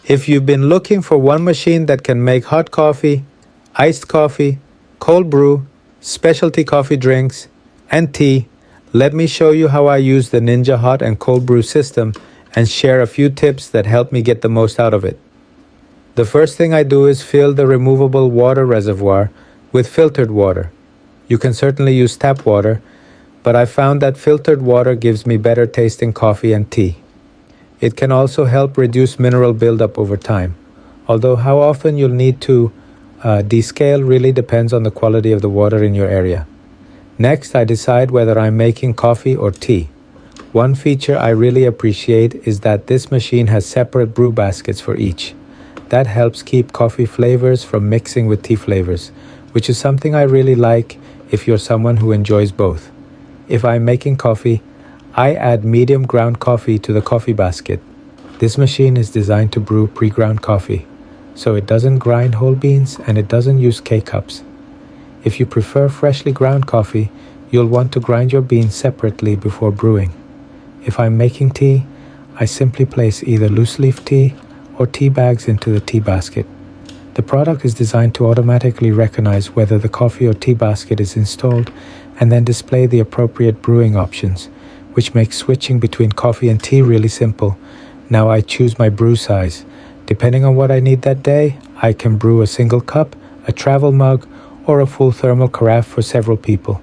If you've been looking for one machine that can make hot coffee, iced coffee, cold brew, specialty coffee drinks, and tea, let me show you how I use the Ninja Hot and Cold Brew system and share a few tips that help me get the most out of it. The first thing I do is fill the removable water reservoir with filtered water. You can certainly use tap water, but I found that filtered water gives me better tasting coffee and tea. It can also help reduce mineral buildup over time, although how often you'll need to descale really depends on the quality of the water in your area. Next, I decide whether I'm making coffee or tea. One feature I really appreciate is that this machine has separate brew baskets for each. That helps keep coffee flavors from mixing with tea flavors, which is something I really like if you're someone who enjoys both. If I'm making coffee, I add medium ground coffee to the coffee basket. This machine is designed to brew pre-ground coffee, so it doesn't grind whole beans and it doesn't use K-cups. If you prefer freshly ground coffee, you'll want to grind your beans separately before brewing. If I'm making tea, I simply place either loose leaf tea or tea bags into the tea basket. The product is designed to automatically recognize whether the coffee or tea basket is installed and then display the appropriate brewing options, which makes switching between coffee and tea really simple. Now I choose my brew size. Depending on what I need that day, I can brew a single cup, a travel mug, or a full thermal carafe for several people.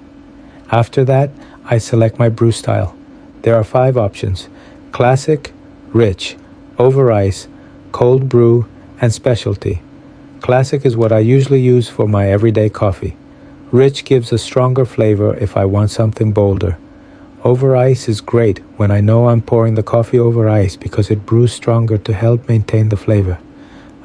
After that, I select my brew style. There are 5 options: classic, rich, over ice, cold brew, and specialty. Classic is what I usually use for my everyday coffee. Rich gives a stronger flavor if I want something bolder. Over ice is great when I know I'm pouring the coffee over ice because it brews stronger to help maintain the flavor.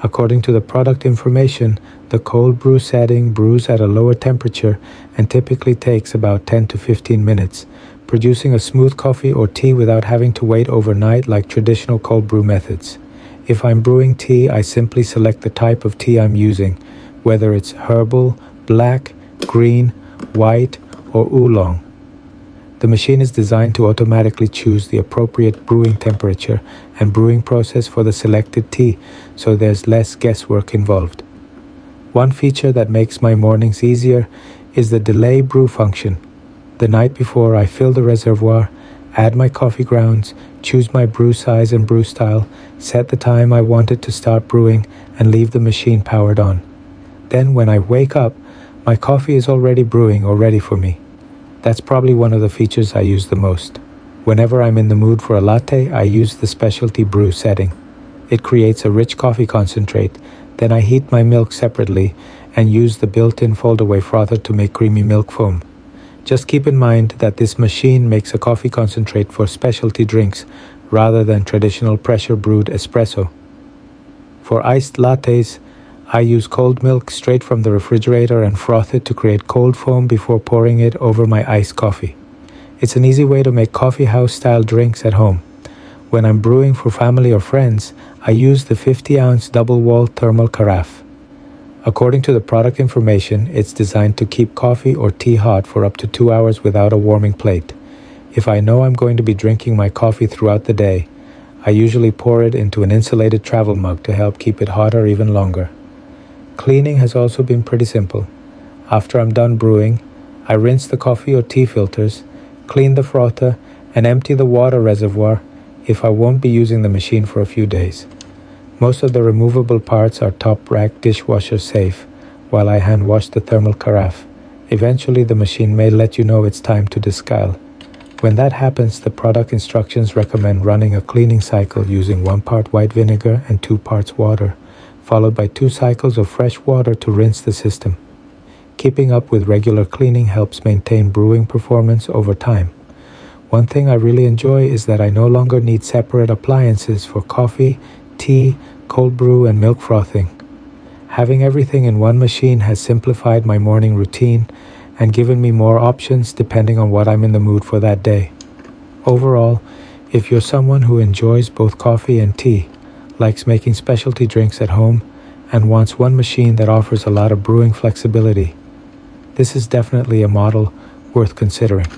According to the product information, the cold brew setting brews at a lower temperature and typically takes about 10 to 15 minutes, producing a smooth coffee or tea without having to wait overnight like traditional cold brew methods. If I'm brewing tea, I simply select the type of tea I'm using, whether it's herbal, black, green, white, or oolong. The machine is designed to automatically choose the appropriate brewing temperature and brewing process for the selected tea, so there's less guesswork involved. One feature that makes my mornings easier is the delay brew function. The night before, I fill the reservoir, add my coffee grounds, choose my brew size and brew style, set the time I want it to start brewing, and leave the machine powered on. Then when I wake up, my coffee is already brewing or ready for me. That's probably one of the features I use the most. Whenever I'm in the mood for a latte, I use the specialty brew setting. It creates a rich coffee concentrate. Then I heat my milk separately and use the built-in fold-away frother to make creamy milk foam. Just keep in mind that this machine makes a coffee concentrate for specialty drinks rather than traditional pressure-brewed espresso. For iced lattes, I use cold milk straight from the refrigerator and froth it to create cold foam before pouring it over my iced coffee. It's an easy way to make coffee house-style drinks at home. When I'm brewing for family or friends, I use the 50-ounce double-walled thermal carafe. According to the product information, it's designed to keep coffee or tea hot for up to 2 hours without a warming plate. If I know I'm going to be drinking my coffee throughout the day, I usually pour it into an insulated travel mug to help keep it hotter even longer. Cleaning has also been pretty simple. After I'm done brewing, I rinse the coffee or tea filters, clean the frother, and empty the water reservoir if I won't be using the machine for a few days. Most of the removable parts are top rack dishwasher safe while I hand wash the thermal carafe. Eventually the machine may let you know it's time to descale. When that happens, the product instructions recommend running a cleaning cycle using 1 part white vinegar and 2 parts water, followed by 2 cycles of fresh water to rinse the system. Keeping up with regular cleaning helps maintain brewing performance over time. One thing I really enjoy is that I no longer need separate appliances for coffee, tea, cold brew, and milk frothing. Having everything in one machine has simplified my morning routine and given me more options depending on what I'm in the mood for that day. Overall, if you're someone who enjoys both coffee and tea, likes making specialty drinks at home, and wants one machine that offers a lot of brewing flexibility, this is definitely a model worth considering.